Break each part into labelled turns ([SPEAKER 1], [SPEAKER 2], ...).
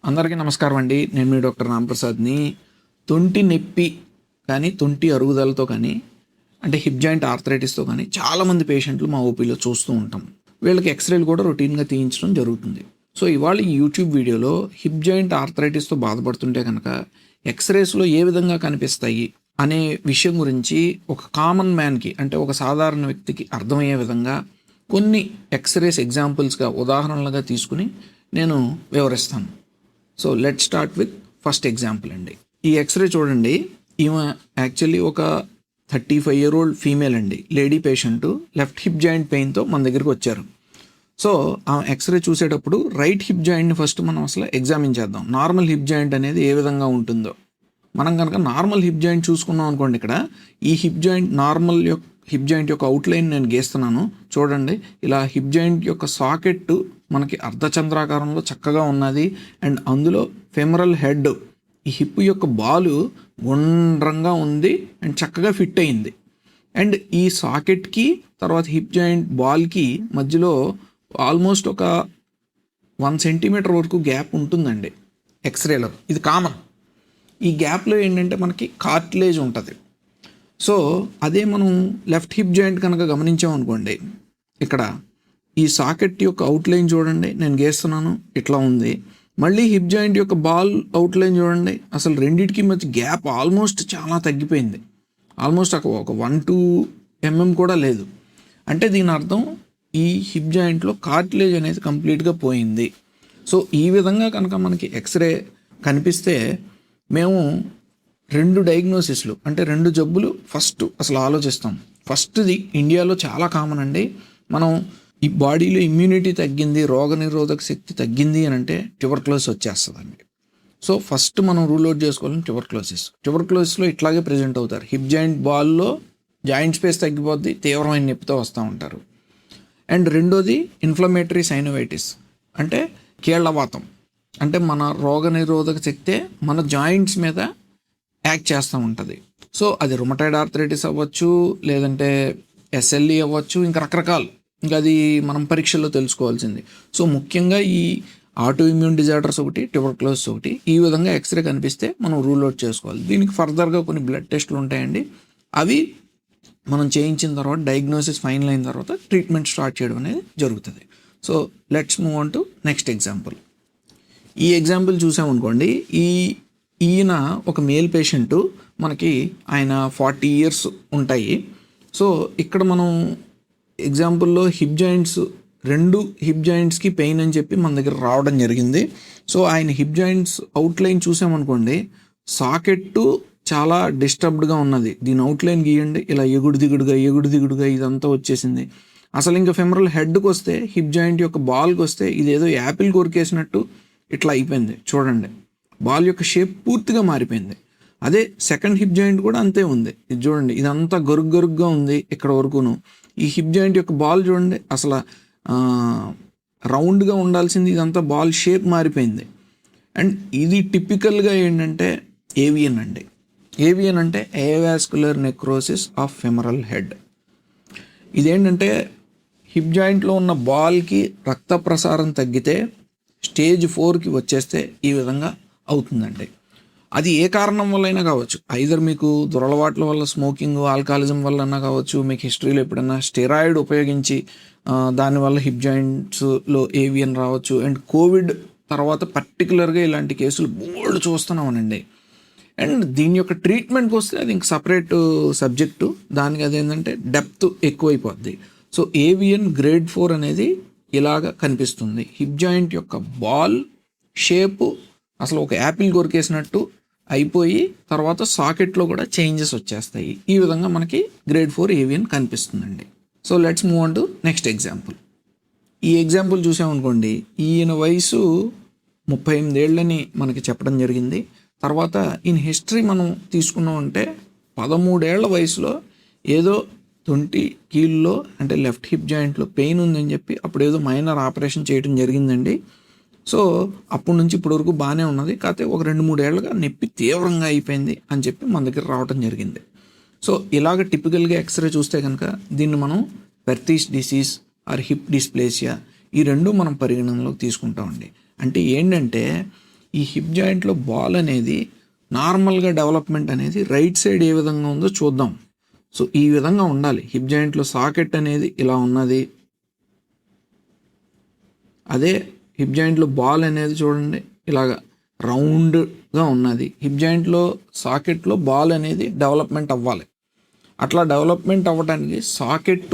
[SPEAKER 1] అందరికీ నమస్కారం అండి. నేను మీ డాక్టర్ రాంప్రసాద్ని. తొంటి నొప్పి కానీ, తొంటి అరుగుదలతో కానీ, అంటే హిప్ జాయింట్ ఆర్థరైటిస్తో కానీ చాలామంది పేషెంట్లు మా ఓపీలో చూస్తూ ఉంటాం. వీళ్ళకి ఎక్స్రేలు కూడా రొటీన్గా తీయించడం జరుగుతుంది. సో ఇవాళ ఈ యూట్యూబ్ వీడియోలో హిప్ జాయింట్ ఆర్థరైటిస్తో బాధపడుతుంటే కనుక ఎక్స్రేస్లో ఏ విధంగా కనిపిస్తాయి అనే విషయం గురించి ఒక కామన్ మ్యాన్కి, అంటే ఒక సాధారణ వ్యక్తికి అర్థమయ్యే విధంగా కొన్ని ఎక్స్రేస్ ఎగ్జాంపుల్స్గా, ఉదాహరణలుగా తీసుకుని నేను వివరిస్తాను. So let start with first example అండి. ఈ ఎక్స్రే చూడండి. ఈమె యాక్చువల్లీ ఒక 35-year-old ఫీమేల్ అండి, lady patient. Left hip joint పెయిన్తో మన దగ్గరికి వచ్చారు. సో ఆ ఎక్స్రే చూసేటప్పుడు రైట్ హిప్ జాయింట్ని ఫస్ట్ మనం అసలు ఎగ్జామిన్ చేద్దాం. నార్మల్ హిప్ జాయింట్ అనేది ఏ విధంగా ఉంటుందో. మనం కనుక నార్మల్ హిప్ జాయింట్ చూసుకున్నాం అనుకోండి, ఇక్కడ ఈ hip joint normal hip joint యొక్క అవుట్లైన్ నేను గీస్తున్నాను చూడండి. ఇలా హిప్ జాయింట్ యొక్క సాకెట్ మనకి అర్ధచంద్రాకారంలో చక్కగా ఉన్నది. అండ్ అందులో ఫెమరల్ హెడ్, ఈ హిప్ యొక్క బాలు గుండ్రంగా ఉంది అండ్ చక్కగా ఫిట్ అయింది. అండ్ ఈ సాకెట్కి తర్వాత హిప్ జాయింట్ బాల్కి మధ్యలో ఆల్మోస్ట్ ఒక 1 centimeter వరకు గ్యాప్ ఉంటుందండి ఎక్స్రేలో. ఇది కామన్. ఈ గ్యాప్లో ఏంటంటే మనకి కార్టిలేజ్ ఉంటుంది. సో అదే మనం లెఫ్ట్ హిప్ జాయింట్ కనుక గమనించామనుకోండి, ఇక్కడ ఈ సాకెట్ యొక్క అవుట్లైన్ చూడండి, నేను గీస్తున్నాను, ఇట్లా ఉంది. మళ్ళీ హిప్ జాయింట్ యొక్క బాల్ అవుట్లైన్ చూడండి, అసలు రెండింటికి మధ్య గ్యాప్ ఆల్మోస్ట్ చాలా తగ్గిపోయింది. ఆల్మోస్ట్ ఒక 1-2 mm కూడా లేదు. అంటే దీని అర్థం ఈ హిప్ జాయింట్లో కార్టిలేజ్ అనేది కంప్లీట్గా పోయింది. సో ఈ విధంగా కనుక మనకి ఎక్స్రే కనిపిస్తే మేము 2 డయాగ్నోసిస్లు, అంటే 2 జబ్బులు ఫస్ట్ అసలు ఆలోచిస్తాం. ఫస్ట్ది ఇండియాలో చాలా కామన్ అండి. మనం ఈ బాడీలో ఇమ్యూనిటీ తగ్గింది, రోగనిరోధక శక్తి తగ్గింది అని అంటే ట్యూబర్క్లోసిస్ వచ్చేస్తుందండి. సో ఫస్ట్ మనం రూల్ అవుట్ చేసుకోవాలని ట్యూబర్క్లోసిస్లో ఇట్లాగే ప్రజెంట్ అవుతారు. హిప్ జాయింట్ బాల్లో జాయింట్ స్పేస్ తగ్గిపోద్ది, తీవ్రమైన నొప్పితో వస్తూ ఉంటారు. అండ్ రెండోది ఇన్ఫ్లమేటరీ సైనోవైటిస్, అంటే కీళ్లవాతం. అంటే మన రోగనిరోధక శక్తే మన జాయింట్స్ మీద యాక్ట్ చేస్తూ ఉంటుంది. సో అది రుమటాయిడ్ ఆర్థరైటిస్ అవ్వచ్చు, లేదంటే SLE అవ్వచ్చు, ఇంకా రకరకాలు. ఇంకా అది మనం పరీక్షల్లో తెలుసుకోవాల్సింది. సో ముఖ్యంగా ఈ ఆటో ఇమ్యూన్ డిజార్డర్స్ ఒకటి, ట్యూబర్క్లోసిస్ ఒకటి, ఈ విధంగా ఎక్స్రే కనిపిస్తే మనం రూల్ అవుట్ చేసుకోవాలి. దీనికి ఫర్దర్గా కొన్ని బ్లడ్ టెస్టులు ఉంటాయండి. అవి మనం చేయించిన తర్వాత డయాగ్నోసిస్ ఫైనల్ అయిన తర్వాత ట్రీట్మెంట్ స్టార్ట్ చేయడం అనేది జరుగుతుంది. So let's move on to next example. ఈ ఎగ్జాంపుల్ చూసామనుకోండి, ఈయన ఒక మేల్ పేషెంటు, మనకి ఆయన 40 years ఉంటాయి. సో ఇక్కడ మనం ఎగ్జాంపుల్లో హిప్ జాయింట్స్, 2 హిప్ జాయింట్స్కి పెయిన్ అని చెప్పి మన దగ్గర రావడం జరిగింది. సో ఆయన హిప్ జాయింట్స్ అవుట్లైన్ చూసామనుకోండి, సాకెట్టు చాలా డిస్టర్బ్డ్గా ఉన్నది. దీని అవుట్లైన్ గీయండి, ఇలా ఎగుడు దిగుడుగా ఇదంతా వచ్చేసింది. అసలు ఇంకా ఫెమరల్ హెడ్కి వస్తే, హిప్ జాయింట్ యొక్క బాల్కి వస్తే, ఇదేదో యాపిల్ కొరికేసినట్టు ఇట్లా అయిపోయింది చూడండి. బాల్ యొక్క షేప్ పూర్తిగా మారిపోయింది. అదే సెకండ్ హిప్ జాయింట్ కూడా అంతే ఉంది. ఇది చూడండి, ఇదంతా గరుగ్గా ఉంది ఇక్కడ వరకును. ఈ హిప్ జాయింట్ యొక్క బాల్ చూడండి, అసలు రౌండ్గా ఉండాల్సింది, ఇదంతా బాల్ షేప్ మారిపోయింది. అండ్ ఇది టిపికల్గా ఏంటంటే ఏవియన్ అండి. ఏవియన్ అంటే avascular necrosis of femoral head. ఇదేంటంటే హిప్ జాయింట్లో ఉన్న బాల్కి రక్త ప్రసారం తగ్గితే స్టేజ్ 4కి వచ్చేస్తే ఈ విధంగా అవుతుందండి. అది ఏ కారణం వల్ల అయినా కావచ్చు. ఐదర్ మీకు దురలవాట్ల వల్ల, స్మోకింగ్, ఆల్కహాలిజం వల్ల అన్నా కావచ్చు, మీకు హిస్టరీలో ఎప్పుడన్నా స్టెరాయిడ్ ఉపయోగించి దానివల్ల హిప్ జాయింట్స్లో ఏవియన్ రావచ్చు. అండ్ కోవిడ్ తర్వాత పర్టికులర్గా ఇలాంటి కేసులు బోల్డ్ చూస్తున్నామనండి. అండ్ దీని యొక్క ట్రీట్మెంట్కి వస్తే అది ఇంక సపరేట్ సబ్జెక్టు. దానికి అదేంటంటే డెప్త్ ఎక్కువైపోద్ది. సో ఏవియన్ గ్రేడ్ 4 అనేది ఇలాగ కనిపిస్తుంది. హిప్ జాయింట్ యొక్క బాల్ షేపు అసలు ఒక యాపిల్ కొరికేసినట్టు అయిపోయి తర్వాత సాకెట్లో కూడా చేంజెస్ వచ్చేస్తాయి. ఈ విధంగా మనకి గ్రేడ్ 4 ఏవియన్ కనిపిస్తుందండి. So let's move on to next example. ఈ ఎగ్జాంపుల్ చూసామనుకోండి, ఈయన వయసు 38 ఏళ్ళని మనకి చెప్పడం జరిగింది. తర్వాత ఈయన హిస్టరీ మనం తీసుకున్నామంటే 13 ఏళ్ల వయసులో ఏదో 20 kg అంటే లెఫ్ట్ హిప్ జాయింట్లో పెయిన్ ఉందని చెప్పి అప్పుడు ఏదో మైనర్ ఆపరేషన్ చేయడం జరిగిందండి. సో అప్పటి నుంచి ఇప్పటి వరకు బాగానే ఉన్నది. కాకపోతే ఒక 2-3 ఏళ్ళుగా నొప్పి తీవ్రంగా అయిపోయింది అని చెప్పి మన దగ్గర రావడం జరిగింది. సో ఇలాగ టిపికల్గా ఎక్స్రే చూస్తే కనుక దీన్ని మనం పెర్తీస్ డిసీజ్ ఆర్ హిప్ డిస్ప్లేసియా, ఈ 2 మనం పరిగణనలోకి తీసుకుంటామండి. అంటే ఏంటంటే ఈ హిప్ జాయింట్లో బాల్ అనేది నార్మల్గా డెవలప్మెంట్ అనేది రైట్ సైడ్ ఏ విధంగా ఉందో చూద్దాం. సో ఈ విధంగా ఉండాలి. హిప్ జాయింట్లో సాకెట్ అనేది ఇలా ఉన్నది. అదే హిప్ జాయింట్లో బాల్ అనేది చూడండి ఇలాగ రౌండ్గా ఉన్నది. హిప్ జాయింట్లో సాకెట్లో బాల్ అనేది డెవలప్మెంట్ అవ్వాలి. అట్లా డెవలప్మెంట్ అవ్వడానికి సాకెట్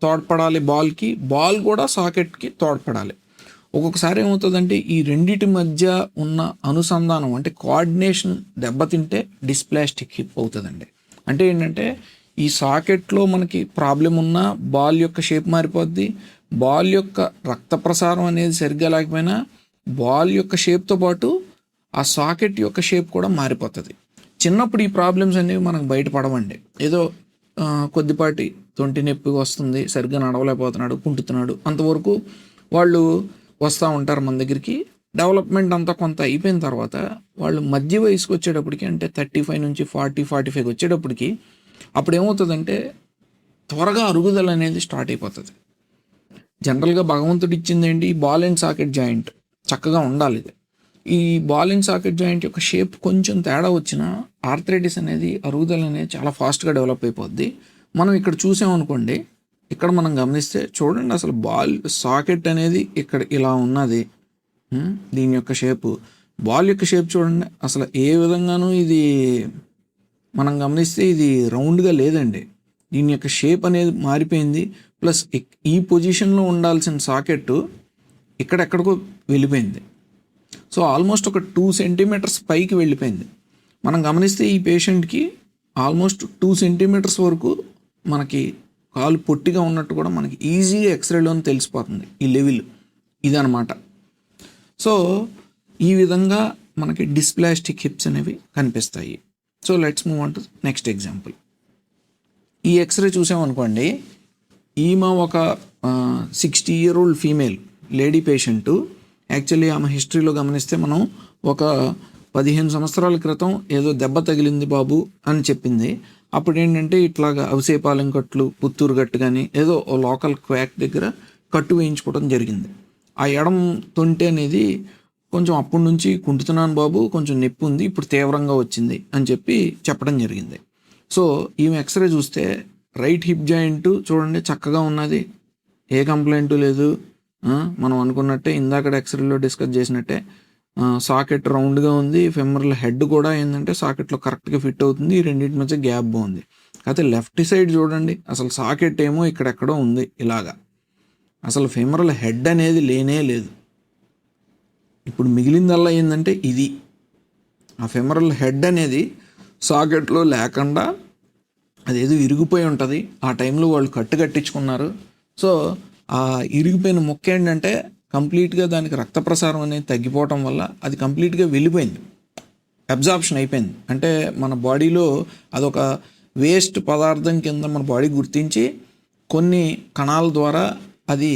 [SPEAKER 1] తోడ్పడాలి బాల్కి, బాల్ కూడా సాకెట్కి తోడ్పడాలి. ఒక్కొక్కసారి ఏమవుతుందంటే ఈ రెండిటి మధ్య ఉన్న అనుసంధానం అంటే కోఆర్డినేషన్ దెబ్బతింటే డిస్ప్లాస్టిక్ హిప్ అవుతుందండి. అంటే ఏంటంటే ఈ సాకెట్లో మనకి ప్రాబ్లం ఉన్న బాల్ యొక్క షేప్ మారిపోద్ది. బాల్ యొక్క రక్త ప్రసారం అనేది సరిగ్గా లేకపోయినా బాల్ యొక్క షేప్తో పాటు ఆ సాకెట్ యొక్క షేప్ కూడా మారిపోతుంది. చిన్నప్పుడు ఈ ప్రాబ్లమ్స్ అనేవి మనకు బయటపడవండి. ఏదో కొద్దిపాటి తొంటి నొప్పి వస్తుంది, సరిగ్గా నడవలేకపోతున్నాడు, కుంటుతున్నాడు, అంతవరకు వాళ్ళు వస్తూ ఉంటారు మన దగ్గరికి. డెవలప్మెంట్ అంతా కొంత అయిపోయిన తర్వాత వాళ్ళు మధ్య వయసుకు వచ్చేటప్పటికి అంటే 35 నుంచి 40-45 వచ్చేటప్పటికి అప్పుడు ఏమవుతుందంటే త్వరగా అరుగుదల అనేది స్టార్ట్ అయిపోతుంది. జనరల్గా భగవంతుడు ఇచ్చింది ఏంటి, ఈ బాల్ అండ్ సాకెట్ జాయింట్ చక్కగా ఉండాలి. ఇది ఈ బాల్ అండ్ సాకెట్ జాయింట్ యొక్క షేప్ కొంచెం తేడా వచ్చినా ఆర్థరైటిస్ అనేది అరుగుదల అనేది చాలా ఫాస్ట్గా డెవలప్ అయిపోద్ది. మనం ఇక్కడ చూసామనుకోండి, ఇక్కడ మనం గమనిస్తే చూడండి అసలు బాల్ సాకెట్ అనేది ఇక్కడ ఇలా ఉన్నది. దీని యొక్క షేపు, బాల్ యొక్క షేప్ చూడండి అసలు ఏ విధంగానూ ఇది మనం గమనిస్తే ఇది రౌండ్గా లేదండి. దీని యొక్క షేప్ అనేది మారిపోయింది. ప్లస్ ఈ పొజిషన్లో ఉండాల్సిన సాకెట్ ఇక్కడెక్కడికో వెళ్ళిపోయింది. సో ఆల్మోస్ట్ ఒక 2 సెంటీమీటర్స్ పైకి వెళ్ళిపోయింది. మనం గమనిస్తే ఈ పేషెంట్కి ఆల్మోస్ట్ 2 సెంటీమీటర్స్ వరకు మనకి కాలు పొట్టిగా ఉన్నట్టు కూడా మనకి ఈజీగా ఎక్స్రేలోనే తెలిసిపోతుంది ఈ లెవెల్ ఇదనమాట. సో ఈ విధంగా మనకి డిస్ప్లాస్టిక్ హిప్స్ అనేవి కనిపిస్తాయి. So let's move on to next example. ఈ ఎక్స్రే చూసామనుకోండి, ఈమె ఒక 60-year-old female lady patient. Actually ఆమె హిస్టరీలో గమనిస్తే మనం ఒక 15 సంవత్సరాల క్రితం ఏదో దెబ్బ తగిలింది బాబు అని చెప్పింది. అప్పుడు ఏంటంటే ఇట్లాగా అవసేపాలెం కట్లు, పుత్తూరు గట్టు కానీ ఏదో లోకల్ క్వాక్ దగ్గర కట్టు వేయించుకోవడం జరిగింది. ఆ ఎడం తొంటి అనేది కొంచెం అప్పటి నుంచి కుంటుతున్నాను బాబు, కొంచెం నొప్పి ఉంది, ఇప్పుడు తీవ్రంగా వచ్చింది అని చెప్పి చెప్పడం జరిగింది. సో ఈమె ఎక్స్రే చూస్తే రైట్ హిప్ జాయింట్ చూడండి చక్కగా ఉన్నది, ఏ కంప్లైంట్ లేదు. మనం అనుకున్నట్టే ఇందాక ఎక్స్రేలో డిస్కస్ చేసినట్టే సాకెట్ రౌండ్గా ఉంది. ఫెమరల్ హెడ్ కూడా ఏంటంటే సాకెట్లో కరెక్ట్గా ఫిట్ అవుతుంది. ఈ రెండింటి మధ్య గ్యాప్ బాగుంది. అయితే లెఫ్ట్ సైడ్ చూడండి అసలు సాకెట్ ఏమో ఇక్కడెక్కడో ఉంది ఇలాగా. అసలు ఫెమరల్ హెడ్ అనేది లేనే లేదు. ఇప్పుడు మిగిలిందల్లా ఏంటంటే ఇది ఆ ఫెమరల్ హెడ్ అనేది సాకెట్లో లేకుండా అదేదో ఇరిగిపోయి ఉంటుంది. ఆ టైంలో వాళ్ళు కట్టించుకున్నారు. సో ఆ ఇరిగిపోయిన ముక్క ఏంటంటే కంప్లీట్గా దానికి రక్త ప్రసారం అనేది తగ్గిపోవటం వల్ల అది కంప్లీట్గా వెళ్ళిపోయింది, అబ్జార్ప్షన్ అయిపోయింది. అంటే మన బాడీలో అదొక వేస్ట్ పదార్థం కింద మన బాడీ గుర్తించి కొన్ని కణాల ద్వారా అది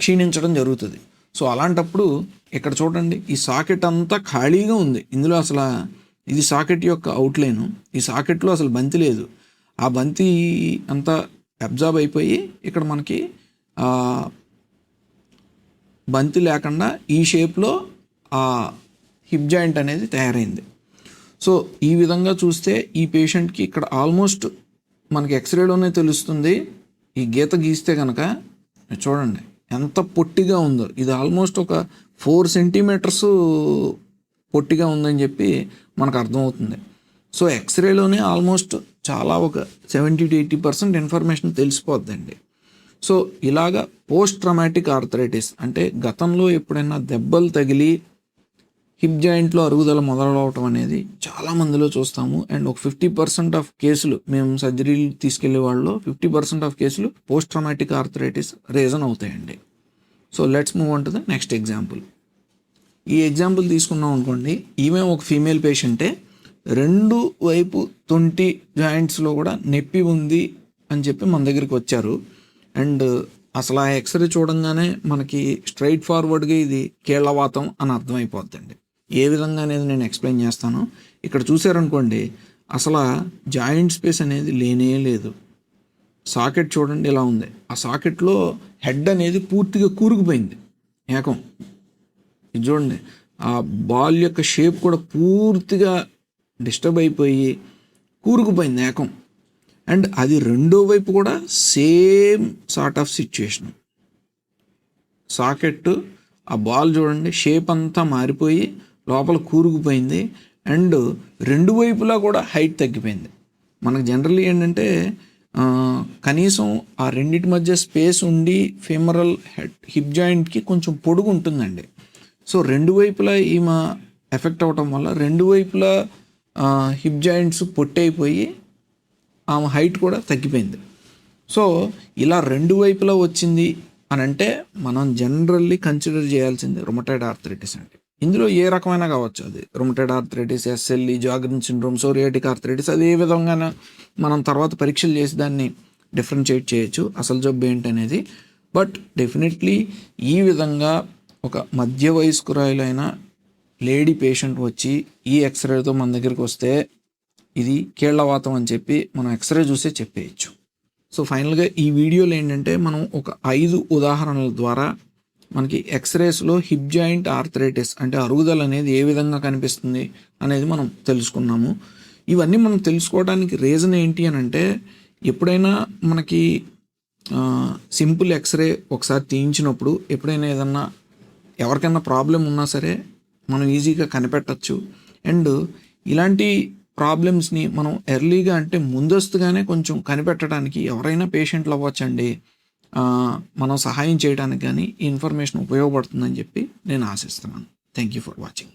[SPEAKER 1] క్షీణించడం జరుగుతుంది. సో అలాంటప్పుడు ఇక్కడ చూడండి ఈ సాకెట్ అంతా ఖాళీగా ఉంది. ఇందులో అసలు ఇది సాకెట్ యొక్క అవుట్లైను. ఈ సాకెట్లో అసలు బంతి లేదు. ఆ బంతి అంతా అబ్జార్బ్ అయిపోయి ఇక్కడ మనకి బంతి లేకుండా ఈ షేప్లో ఆ హిప్ జాయింట్ అనేది తయారైంది. సో ఈ విధంగా చూస్తే ఈ పేషెంట్కి ఇక్కడ ఆల్మోస్ట్ మనకి ఎక్స్రేలోనే తెలుస్తుంది. ఈ గీత గీస్తే కనుక చూడండి ఎంత పొట్టిగా ఉందో. ఇది ఆల్మోస్ట్ ఒక 4 సెంటీమీటర్స్ పొట్టిగా ఉందని చెప్పి మనకు అర్థమవుతుంది. సో ఎక్స్రేలోనే ఆల్మోస్ట్ చాలా ఒక 70-80% ఇన్ఫర్మేషన్ తెలిసిపోద్దండి. సో ఇలాగా పోస్ట్ ట్రామాటిక్ ఆర్థరైటిస్ అంటే గతంలో ఎప్పుడైనా దెబ్బలు తగిలి హిప్ జాయింట్లో అరుగుదల మొదలవటం అనేది చాలా మందిలో చూస్తాము. అండ్ ఒక 50% ఆఫ్ కేసులు మేము సర్జరీలు తీసుకెళ్లే వాళ్ళలో 50% ఆఫ్ కేసులు పోస్ట్ ట్రామాటిక్ ఆర్థరైటిస్ రీజన్ అవుతాయండి. So let's move on to the next example. ఈ ఎగ్జాంపుల్ తీసుకున్నాం అనుకోండి, ఈమె ఒక ఫీమేల్ పేషెంటే. 2 వైపు తొంటి జాయింట్స్లో కూడా నొప్పి ఉంది అని చెప్పి మన దగ్గరికి వచ్చారు. అండ్ అసలు ఆ ఎక్స్రే చూడంగానే మనకి స్ట్రైట్ ఫార్వర్డ్గా ఇది కీళ్ళవాతం అని అర్థమైపోద్దండి. ఏ విధంగా అనేది నేను ఎక్స్ప్లెయిన్ చేస్తాను. ఇక్కడ చూసారనుకోండి అసలు జాయింట్ స్పేస్ అనేది లేనే లేదు. సాకెట్ చూడండి ఇలా ఉంది. ఆ సాకెట్లో హెడ్ అనేది పూర్తిగా కూరుకుపోయింది ఏకం. ఇది చూడండి ఆ బాల్ యొక్క షేప్ కూడా పూర్తిగా డిస్టర్బ్ అయిపోయి కూరుకుపోయింది ఏకం. అండ్ అది రెండో వైపు కూడా same sort of situation. Socket ఆ బాల్ చూడండి, షేప్ అంతా మారిపోయి లోపల కూరుకుపోయింది. అండ్ రెండు వైపులా కూడా హైట్ తగ్గిపోయింది. మనకు జనరల్లీ ఏంటంటే కనీసం ఆ రెండింటి మధ్య స్పేస్ ఉండి ఫెమరల్ హిప్ జాయింట్కి కొంచెం పొడుగు ఉంటుందండి. సో రెండు వైపులా ఈమె ఎఫెక్ట్ అవ్వటం వల్ల రెండు వైపులా హిప్ జాయింట్స్ పొట్టయిపోయి ఆమె హైట్ కూడా తగ్గిపోయింది. సో ఇలా రెండు వైపులా వచ్చింది అని అంటే మనం జనరల్లీ కన్సిడర్ చేయాల్సింది రొమటాయిడ్ ఆర్థరైటిస్ అండి. ఇందులో ఏ రకమైనా కావచ్చు, అది rheumatoid arthritis, SLE, Sjögren syndrome, psoriatic arthritis, అది ఏ విధంగా మనం తర్వాత పరీక్షలు చేసి దాన్ని డిఫరెన్షియేట్ చేయొచ్చు అసలు జబ్బు ఏంటనేది. బట్ డెఫినెట్లీ ఈ విధంగా ఒక మధ్య వయస్కురాలైన లేడీ పేషెంట్ వచ్చి ఈ ఎక్స్రేతో మన దగ్గరికి వస్తే ఇది కీళ్లవాతం అని చెప్పి మనం ఎక్స్రే చూసే చెప్పేయచ్చు. సో ఫైనల్గా ఈ వీడియోలో ఏంటంటే మనం ఒక 5 ఉదాహరణల ద్వారా మనకి ఎక్స్రేస్లో హిప్ జాయింట్ ఆర్థరైటిస్ అంటే అరుగుదల అనేది ఏ విధంగా కనిపిస్తుంది అనేది మనం తెలుసుకున్నాము. ఇవన్నీ మనం తెలుసుకోవడానికి రీజన్ ఏంటి అని అంటే, ఎప్పుడైనా మనకి సింపుల్ ఎక్స్రే ఒకసారి తీయించినప్పుడు ఎప్పుడైనా ఏదన్నా ఎవరికైనా ప్రాబ్లం ఉన్నా సరే మనం ఈజీగా కనిపెట్టచ్చు. అండ్ ఇలాంటి ప్రాబ్లమ్స్ని మనం ఎర్లీగా అంటే ముందస్తుగానే కొంచెం కనిపెట్టడానికి ఎవరైనా పేషెంట్లు అవ్వచ్చండి, మనం సహాయం చేయడానికి కానీ ఈ ఇన్ఫర్మేషన్ ఉపయోగపడుతుందని చెప్పి నేను ఆశిస్తున్నాను. Thank you for watching.